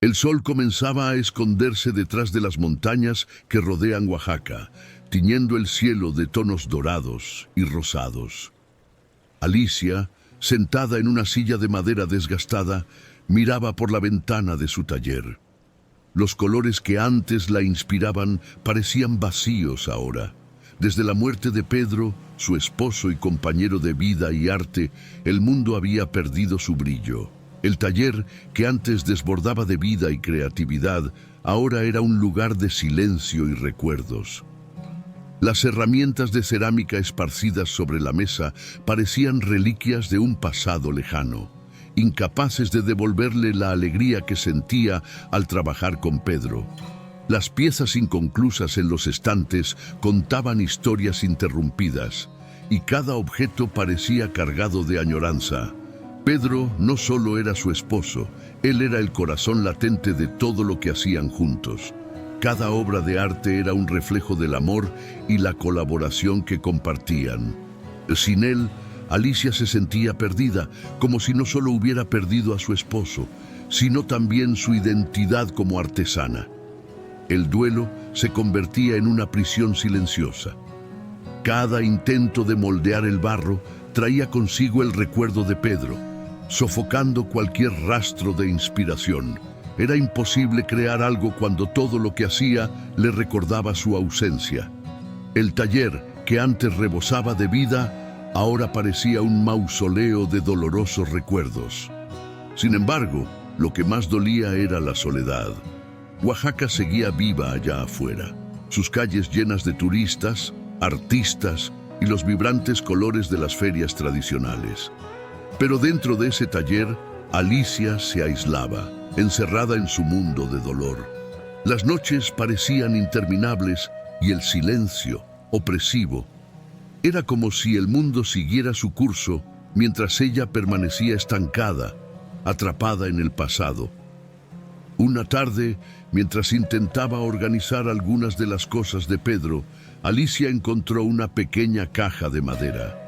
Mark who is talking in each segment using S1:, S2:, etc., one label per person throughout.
S1: El sol comenzaba a esconderse detrás de las montañas que rodean Oaxaca, tiñendo el cielo de tonos dorados y rosados. Alicia, sentada en una silla de madera desgastada, miraba por la ventana de su taller. Los colores que antes la inspiraban parecían vacíos ahora. Desde la muerte de Pedro, su esposo y compañero de vida y arte, el mundo había perdido su brillo. El taller, que antes desbordaba de vida y creatividad, ahora era un lugar de silencio y recuerdos. Las herramientas de cerámica esparcidas sobre la mesa parecían reliquias de un pasado lejano, incapaces de devolverle la alegría que sentía al trabajar con Pedro. Las piezas inconclusas en los estantes contaban historias interrumpidas, y cada objeto parecía cargado de añoranza. Pedro no solo era su esposo, él era el corazón latente de todo lo que hacían juntos. Cada obra de arte era un reflejo del amor y la colaboración que compartían. Sin él, Alicia se sentía perdida, como si no solo hubiera perdido a su esposo, sino también su identidad como artesana. El duelo se convertía en una prisión silenciosa. Cada intento de moldear el barro traía consigo el recuerdo de Pedro, sofocando cualquier rastro de inspiración. Era imposible crear algo cuando todo lo que hacía le recordaba su ausencia. El taller, que antes rebosaba de vida, ahora parecía un mausoleo de dolorosos recuerdos. Sin embargo, lo que más dolía era la soledad. Oaxaca seguía viva allá afuera, sus calles llenas de turistas, artistas y los vibrantes colores de las ferias tradicionales. Pero dentro de ese taller, Alicia se aislaba, encerrada en su mundo de dolor. Las noches parecían interminables y el silencio, opresivo. Era como si el mundo siguiera su curso mientras ella permanecía estancada, atrapada en el pasado. Una tarde, mientras intentaba organizar algunas de las cosas de Pedro, Alicia encontró una pequeña caja de madera.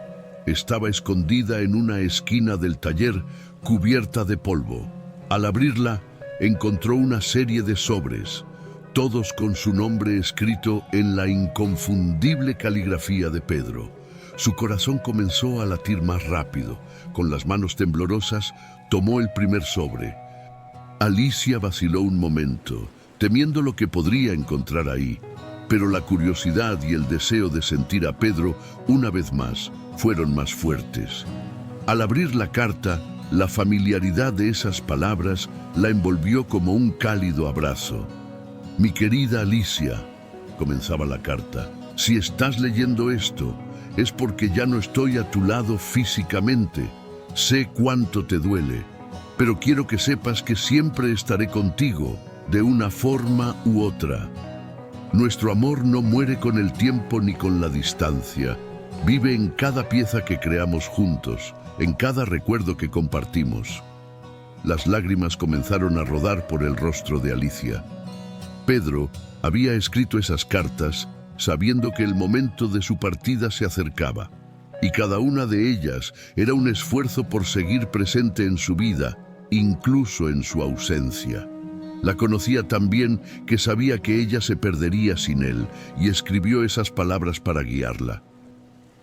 S1: Estaba escondida en una esquina del taller, cubierta de polvo. Al abrirla, encontró una serie de sobres, todos con su nombre escrito en la inconfundible caligrafía de Pedro. Su corazón comenzó a latir más rápido. Con las manos temblorosas, tomó el primer sobre. Alicia vaciló un momento, temiendo lo que podría encontrar ahí, pero la curiosidad y el deseo de sentir a Pedro una vez más fueron más fuertes. Al abrir la carta, la familiaridad de esas palabras la envolvió como un cálido abrazo. «Mi querida Alicia», comenzaba la carta, «si estás leyendo esto, es porque ya no estoy a tu lado físicamente. Sé cuánto te duele, pero quiero que sepas que siempre estaré contigo, de una forma u otra. Nuestro amor no muere con el tiempo ni con la distancia. Vive en cada pieza que creamos juntos, en cada recuerdo que compartimos». Las lágrimas comenzaron a rodar por el rostro de Alicia. Pedro había escrito esas cartas sabiendo que el momento de su partida se acercaba, y cada una de ellas era un esfuerzo por seguir presente en su vida, incluso en su ausencia. La conocía tan bien que sabía que ella se perdería sin él, y escribió esas palabras para guiarla.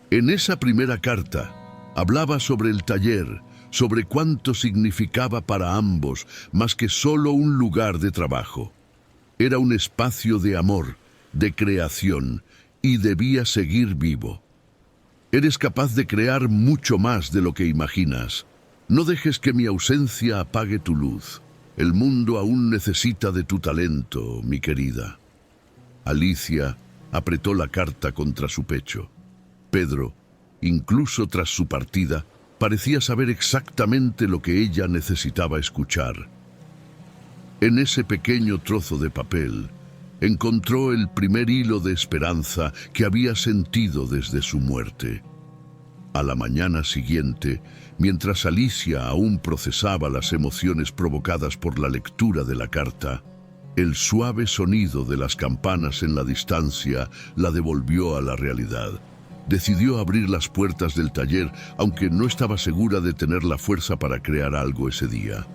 S1: En esa primera carta, hablaba sobre el taller, sobre cuánto significaba para ambos, más que solo un lugar de trabajo. Era un espacio de amor, de creación, y debía seguir vivo. Eres capaz de crear mucho más de lo que imaginas. No dejes que mi ausencia apague tu luz. El mundo aún necesita de tu talento, mi querida. Alicia apretó la carta contra su pecho. Pedro, incluso tras su partida, parecía saber exactamente lo que ella necesitaba escuchar. En ese pequeño trozo de papel, encontró el primer hilo de esperanza que había sentido desde su muerte. A la mañana siguiente, mientras Alicia aún procesaba las emociones provocadas por la lectura de la carta, el suave sonido de las campanas en la distancia la devolvió a la realidad. Decidió abrir las puertas del taller, aunque no estaba segura de tener la fuerza para crear algo ese día.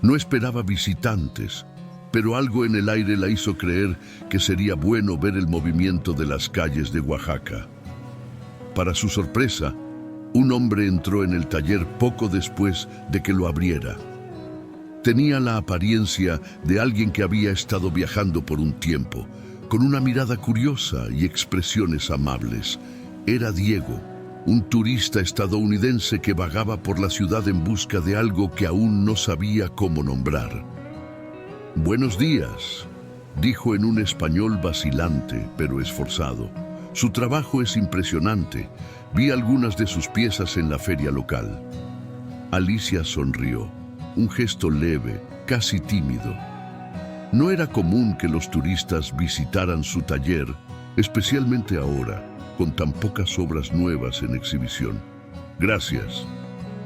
S1: No esperaba visitantes, pero algo en el aire la hizo creer que sería bueno ver el movimiento de las calles de Oaxaca. Para su sorpresa, un hombre entró en el taller poco después de que lo abriera. Tenía la apariencia de alguien que había estado viajando por un tiempo, con una mirada curiosa y expresiones amables. Era Diego, un turista estadounidense que vagaba por la ciudad en busca de algo que aún no sabía cómo nombrar. «Buenos días», dijo en un español vacilante pero esforzado. Su trabajo es impresionante. Vi algunas de sus piezas en la feria local. Alicia sonrió, un gesto leve, casi tímido. No era común que los turistas visitaran su taller, especialmente ahora, con tan pocas obras nuevas en exhibición. «Gracias,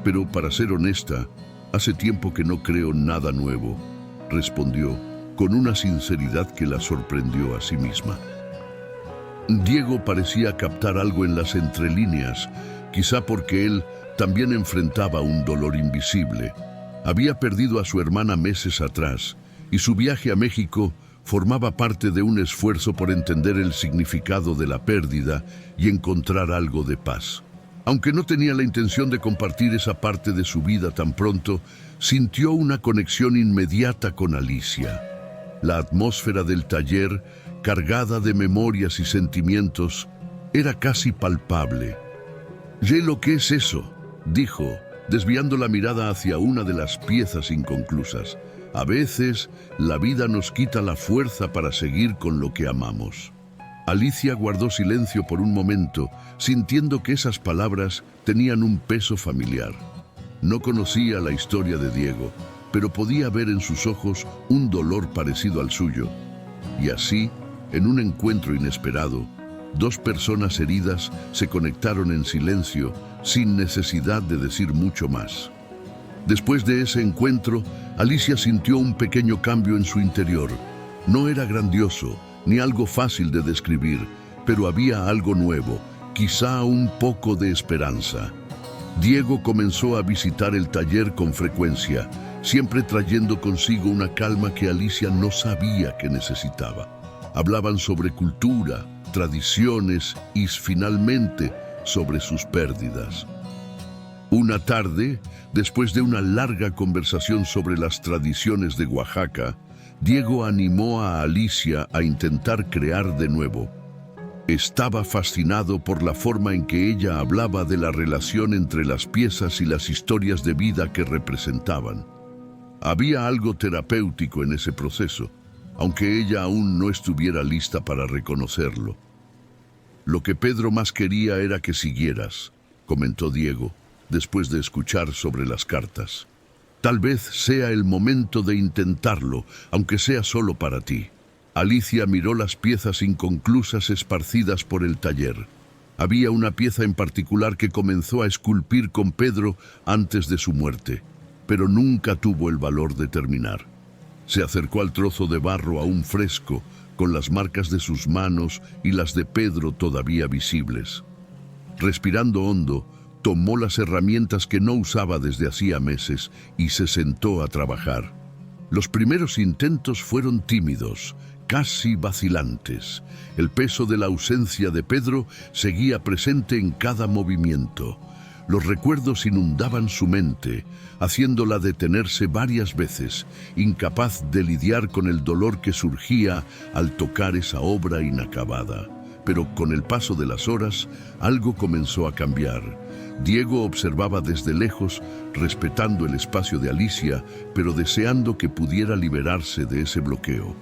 S1: pero para ser honesta, hace tiempo que no creo nada nuevo», respondió, con una sinceridad que la sorprendió a sí misma. Diego parecía captar algo en las entrelíneas, quizá porque él también enfrentaba un dolor invisible. Había perdido a su hermana meses atrás, y su viaje a México formaba parte de un esfuerzo por entender el significado de la pérdida y encontrar algo de paz. Aunque no tenía la intención de compartir esa parte de su vida tan pronto, sintió una conexión inmediata con Alicia. La atmósfera del taller, cargada de memorias y sentimientos, era casi palpable. «¿Y lo que es eso?», dijo, desviando la mirada hacia una de las piezas inconclusas. «A veces, la vida nos quita la fuerza para seguir con lo que amamos». Alicia guardó silencio por un momento, sintiendo que esas palabras tenían un peso familiar. No conocía la historia de Diego, pero podía ver en sus ojos un dolor parecido al suyo. Y así, en un encuentro inesperado, dos personas heridas se conectaron en silencio, sin necesidad de decir mucho más. Después de ese encuentro, Alicia sintió un pequeño cambio en su interior. No era grandioso, ni algo fácil de describir, pero había algo nuevo, quizá un poco de esperanza. Diego comenzó a visitar el taller con frecuencia, siempre trayendo consigo una calma que Alicia no sabía que necesitaba. Hablaban sobre cultura, tradiciones y, finalmente, sobre sus pérdidas. Una tarde, después de una larga conversación sobre las tradiciones de Oaxaca, Diego animó a Alicia a intentar crear de nuevo. Estaba fascinado por la forma en que ella hablaba de la relación entre las piezas y las historias de vida que representaban. Había algo terapéutico en ese proceso, aunque ella aún no estuviera lista para reconocerlo. «Lo que Pedro más quería era que siguieras», comentó Diego, después de escuchar sobre las cartas. «Tal vez sea el momento de intentarlo, aunque sea solo para ti». Alicia miró las piezas inconclusas esparcidas por el taller. Había una pieza en particular que comenzó a esculpir con Pedro antes de su muerte, pero nunca tuvo el valor de terminar. Se acercó al trozo de barro aún fresco, con las marcas de sus manos y las de Pedro todavía visibles. Respirando hondo, tomó las herramientas que no usaba desde hacía meses y se sentó a trabajar. Los primeros intentos fueron tímidos, casi vacilantes. El peso de la ausencia de Pedro seguía presente en cada movimiento. Los recuerdos inundaban su mente, haciéndola detenerse varias veces, incapaz de lidiar con el dolor que surgía al tocar esa obra inacabada. Pero con el paso de las horas, algo comenzó a cambiar. Diego observaba desde lejos, respetando el espacio de Alicia, pero deseando que pudiera liberarse de ese bloqueo.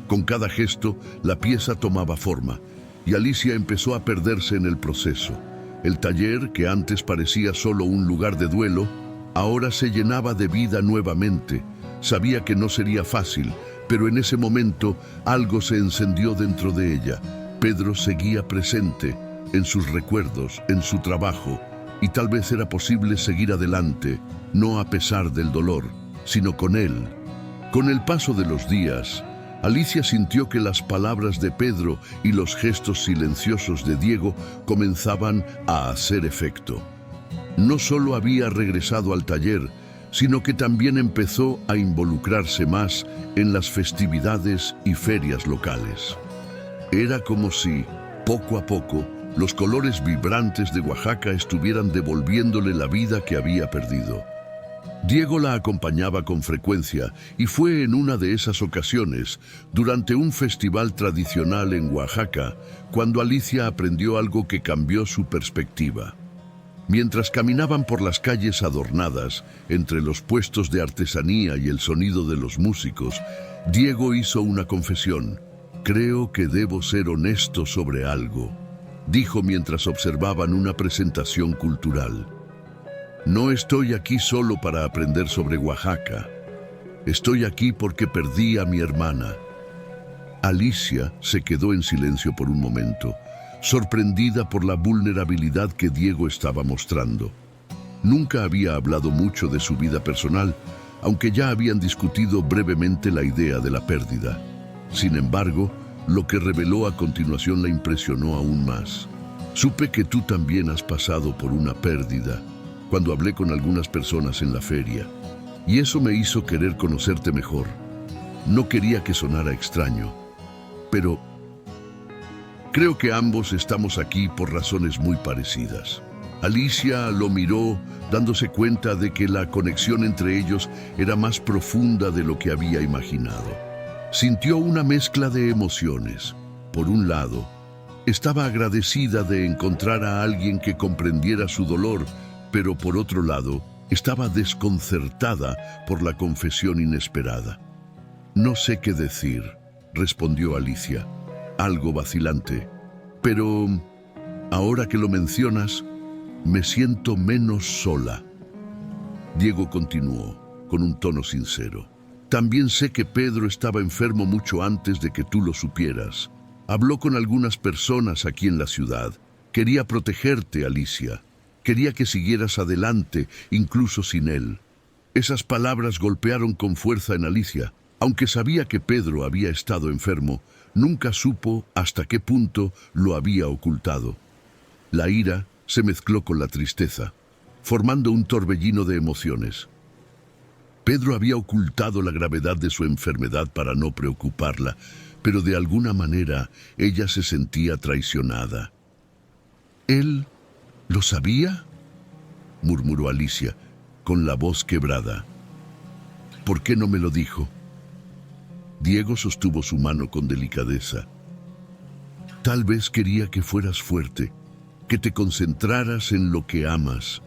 S1: Con cada gesto, la pieza tomaba forma, y Alicia empezó a perderse en el proceso. El taller, que antes parecía solo un lugar de duelo, ahora se llenaba de vida nuevamente. Sabía que no sería fácil, pero en ese momento algo se encendió dentro de ella. Pedro seguía presente, en sus recuerdos, en su trabajo, y tal vez era posible seguir adelante, no a pesar del dolor, sino con él. Con el paso de los días, Alicia sintió que las palabras de Pedro y los gestos silenciosos de Diego comenzaban a hacer efecto. No solo había regresado al taller, sino que también empezó a involucrarse más en las festividades y ferias locales. Era como si, poco a poco, los colores vibrantes de Oaxaca estuvieran devolviéndole la vida que había perdido. Diego la acompañaba con frecuencia y fue en una de esas ocasiones, durante un festival tradicional en Oaxaca, cuando Alicia aprendió algo que cambió su perspectiva. Mientras caminaban por las calles adornadas, entre los puestos de artesanía y el sonido de los músicos, Diego hizo una confesión. «Creo que debo ser honesto sobre algo», dijo mientras observaban una presentación cultural. «No estoy aquí solo para aprender sobre Oaxaca. Estoy aquí porque perdí a mi hermana». Alicia se quedó en silencio por un momento, sorprendida por la vulnerabilidad que Diego estaba mostrando. Nunca había hablado mucho de su vida personal, aunque ya habían discutido brevemente la idea de la pérdida. Sin embargo, lo que reveló a continuación la impresionó aún más. «Supe que tú también has pasado por una pérdida cuando hablé con algunas personas en la feria, y eso me hizo querer conocerte mejor. No quería que sonara extraño, pero creo que ambos estamos aquí por razones muy parecidas». Alicia lo miró, dándose cuenta de que la conexión entre ellos era más profunda de lo que había imaginado. Sintió una mezcla de emociones. Por un lado, estaba agradecida de encontrar a alguien que comprendiera su dolor, pero por otro lado, estaba desconcertada por la confesión inesperada. «No sé qué decir», respondió Alicia, algo vacilante. «Pero, ahora que lo mencionas, me siento menos sola». Diego continuó, con un tono sincero. «También sé que Pedro estaba enfermo mucho antes de que tú lo supieras. Habló con algunas personas aquí en la ciudad. Quería protegerte, Alicia. Quería que siguieras adelante, incluso sin él». Esas palabras golpearon con fuerza en Alicia. Aunque sabía que Pedro había estado enfermo, nunca supo hasta qué punto lo había ocultado. La ira se mezcló con la tristeza, formando un torbellino de emociones. Pedro había ocultado la gravedad de su enfermedad para no preocuparla, pero de alguna manera ella se sentía traicionada. «¿Él lo sabía?», murmuró Alicia, con la voz quebrada. «¿Por qué no me lo dijo?». Diego sostuvo su mano con delicadeza. «Tal vez quería que fueras fuerte, que te concentraras en lo que amas.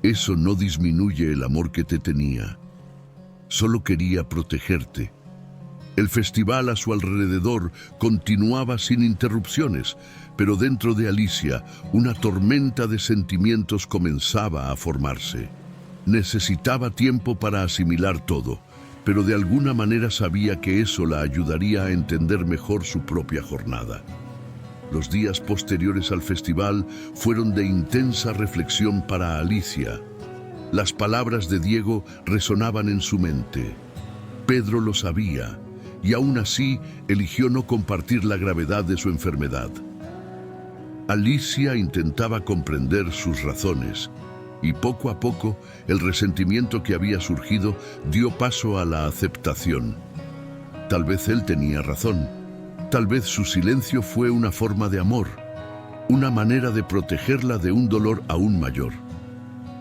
S1: Eso no disminuye el amor que te tenía. Solo quería protegerte». El festival a su alrededor continuaba sin interrupciones, pero dentro de Alicia una tormenta de sentimientos comenzaba a formarse. Necesitaba tiempo para asimilar todo, pero de alguna manera sabía que eso la ayudaría a entender mejor su propia jornada. Los días posteriores al festival fueron de intensa reflexión para Alicia. Las palabras de Diego resonaban en su mente. Pedro lo sabía, y aún así eligió no compartir la gravedad de su enfermedad. Alicia intentaba comprender sus razones, y poco a poco el resentimiento que había surgido dio paso a la aceptación. Tal vez él tenía razón. Tal vez su silencio fue una forma de amor, una manera de protegerla de un dolor aún mayor.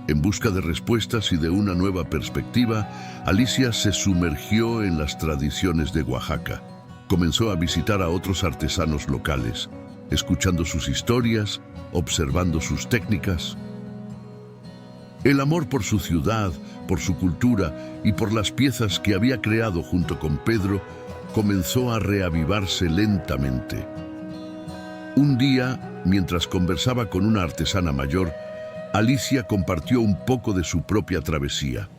S1: En busca de respuestas y de una nueva perspectiva, Alicia se sumergió en las tradiciones de Oaxaca. Comenzó a visitar a otros artesanos locales, escuchando sus historias, observando sus técnicas. El amor por su ciudad, por su cultura y por las piezas que había creado junto con Pedro comenzó a reavivarse lentamente. Un día, mientras conversaba con una artesana mayor, Alicia compartió un poco de su propia travesía.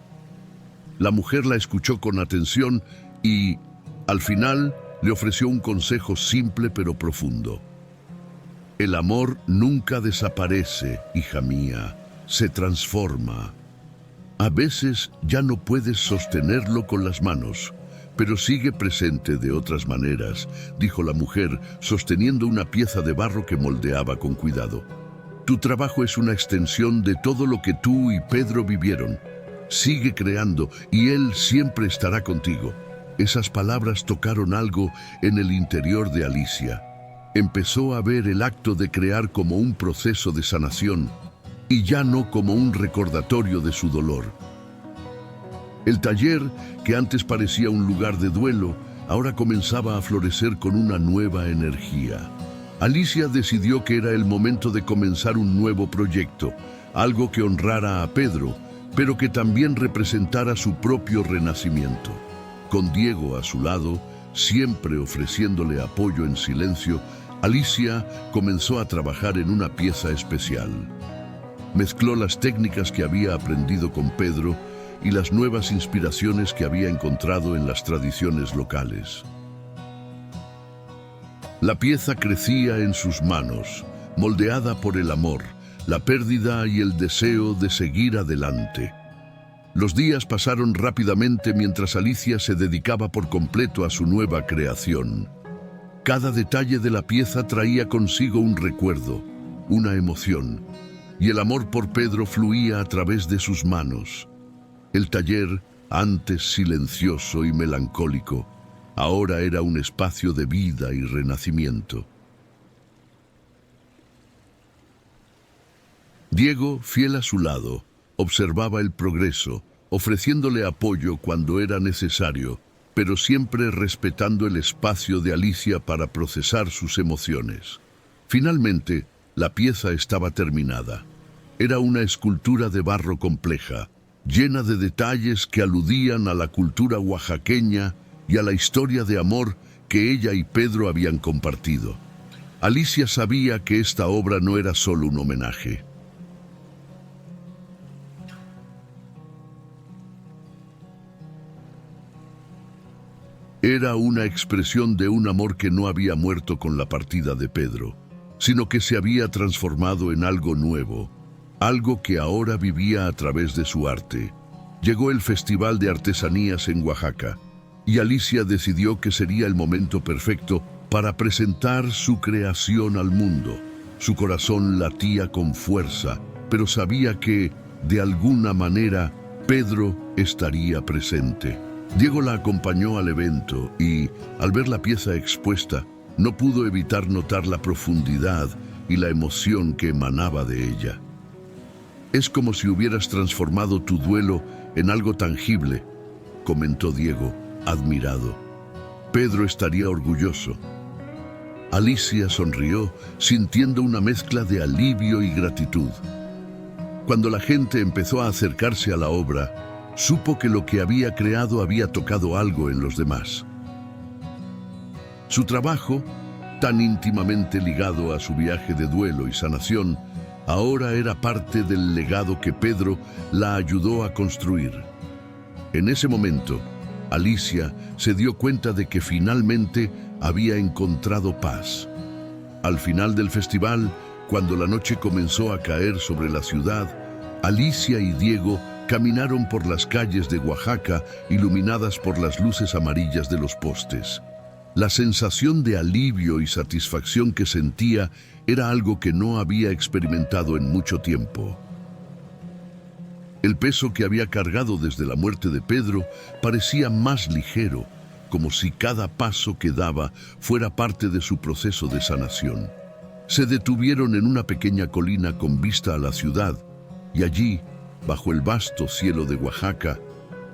S1: La mujer la escuchó con atención y, al final, le ofreció un consejo simple pero profundo. «El amor nunca desaparece, hija mía, se transforma. A veces ya no puedes sostenerlo con las manos, pero sigue presente de otras maneras», dijo la mujer, sosteniendo una pieza de barro que moldeaba con cuidado. «Tu trabajo es una extensión de todo lo que tú y Pedro vivieron. Sigue creando y Él siempre estará contigo. Esas palabras tocaron algo en el interior de Alicia. Empezó a ver el acto de crear como un proceso de sanación y ya no como un recordatorio de su dolor. El taller, que antes parecía un lugar de duelo, ahora comenzaba a florecer con una nueva energía. Alicia decidió que era el momento de comenzar un nuevo proyecto, algo que honrara a Pedro, pero que también representara su propio renacimiento. Con Diego a su lado, siempre ofreciéndole apoyo en silencio, Alicia comenzó a trabajar en una pieza especial. Mezcló las técnicas que había aprendido con Pedro y las nuevas inspiraciones que había encontrado en las tradiciones locales. La pieza crecía en sus manos, moldeada por el amor, la pérdida y el deseo de seguir adelante. Los días pasaron rápidamente mientras Alicia se dedicaba por completo a su nueva creación. Cada detalle de la pieza traía consigo un recuerdo, una emoción, y el amor por Pedro fluía a través de sus manos. El taller, antes silencioso y melancólico, ahora era un espacio de vida y renacimiento. Diego, fiel a su lado, observaba el progreso, ofreciéndole apoyo cuando era necesario, pero siempre respetando el espacio de Alicia para procesar sus emociones. Finalmente, la pieza estaba terminada. Era una escultura de barro compleja, llena de detalles que aludían a la cultura oaxaqueña y a la historia de amor que ella y Pedro habían compartido. Alicia sabía que esta obra no era solo un homenaje. Era una expresión de un amor que no había muerto con la partida de Pedro, sino que se había transformado en algo nuevo, algo que ahora vivía a través de su arte. Llegó el Festival de Artesanías en Oaxaca, y Alicia decidió que sería el momento perfecto para presentar su creación al mundo. Su corazón latía con fuerza, pero sabía que, de alguna manera, Pedro estaría presente. Diego la acompañó al evento y, al ver la pieza expuesta, no pudo evitar notar la profundidad y la emoción que emanaba de ella. «Es como si hubieras transformado tu duelo en algo tangible», comentó Diego, admirado. «Pedro estaría orgulloso». Alicia sonrió, sintiendo una mezcla de alivio y gratitud. Cuando la gente empezó a acercarse a la obra, supo que lo que había creado había tocado algo en los demás. Su trabajo, tan íntimamente ligado a su viaje de duelo y sanación, ahora era parte del legado que Pedro la ayudó a construir. En ese momento, Alicia se dio cuenta de que finalmente había encontrado paz. Al final del festival, cuando la noche comenzó a caer sobre la ciudad, Alicia y Diego caminaron por las calles de Oaxaca iluminadas por las luces amarillas de los postes. La sensación de alivio y satisfacción que sentía era algo que no había experimentado en mucho tiempo. El peso que había cargado desde la muerte de Pedro parecía más ligero, como si cada paso que daba fuera parte de su proceso de sanación. Se detuvieron en una pequeña colina con vista a la ciudad, y allí, bajo el vasto cielo de Oaxaca,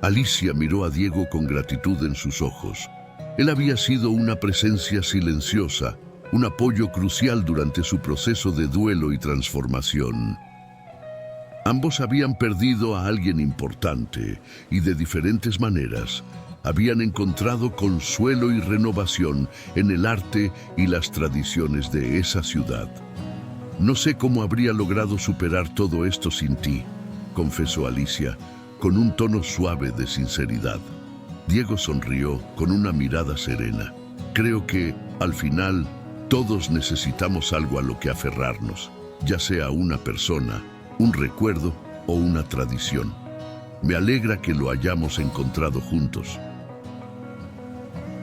S1: Alicia miró a Diego con gratitud en sus ojos. Él había sido una presencia silenciosa, un apoyo crucial durante su proceso de duelo y transformación. Ambos habían perdido a alguien importante y de diferentes maneras habían encontrado consuelo y renovación en el arte y las tradiciones de esa ciudad. «No sé cómo habría logrado superar todo esto sin ti», confesó Alicia, con un tono suave de sinceridad. Diego sonrió con una mirada serena. «Creo que, al final, todos necesitamos algo a lo que aferrarnos, ya sea una persona, un recuerdo o una tradición. Me alegra que lo hayamos encontrado juntos».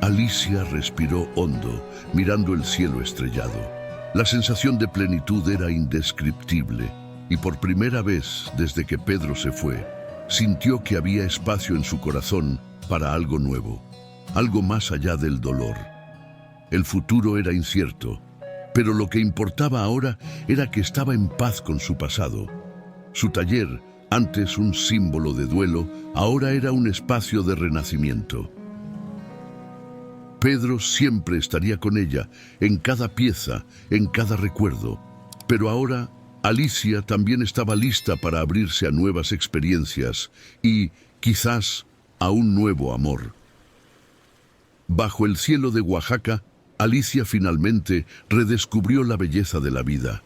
S1: Alicia respiró hondo, mirando el cielo estrellado. La sensación de plenitud era indescriptible, y por primera vez desde que Pedro se fue, sintió que había espacio en su corazón para algo nuevo, algo más allá del dolor. El futuro era incierto, pero lo que importaba ahora era que estaba en paz con su pasado. Su taller, antes un símbolo de duelo, ahora era un espacio de renacimiento. Pedro siempre estaría con ella, en cada pieza, en cada recuerdo. Pero ahora, Alicia también estaba lista para abrirse a nuevas experiencias y, quizás, a un nuevo amor. Bajo el cielo de Oaxaca, Alicia finalmente redescubrió la belleza de la vida.